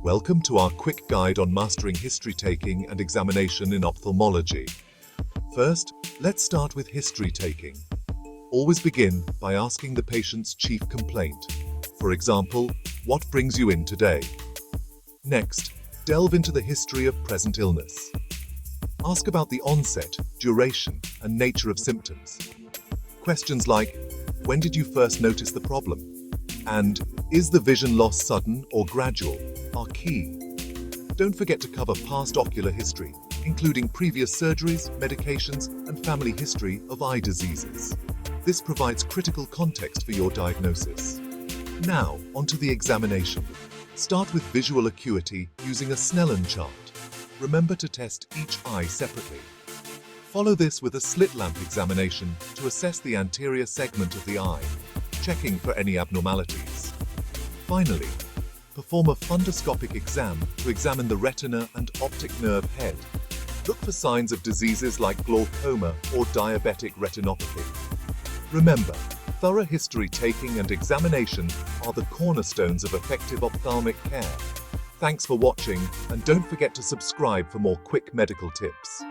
Welcome to our quick guide on mastering history taking and examination in ophthalmology. First, let's start with history taking. Always begin by asking the patient's chief complaint. For example, what brings you in today? Next, delve into the history of present illness. Ask about the onset, duration, and nature of symptoms. Questions like, when did you first notice the problem? And, is the vision loss sudden or gradual? Are key. Don't forget to cover past ocular history, including previous surgeries, medications, and family history of eye diseases. This provides critical context for your diagnosis. Now, onto the examination. Start with visual acuity using a Snellen chart. Remember to test each eye separately. Follow this with a slit lamp examination to assess the anterior segment of the eye, checking for any abnormalities. Finally, perform a fundoscopic exam to examine the retina and optic nerve head. Look for signs of diseases like glaucoma or diabetic retinopathy. Remember, thorough history taking and examination are the cornerstones of effective ophthalmic care. Thanks for watching, and don't forget to subscribe for more quick medical tips.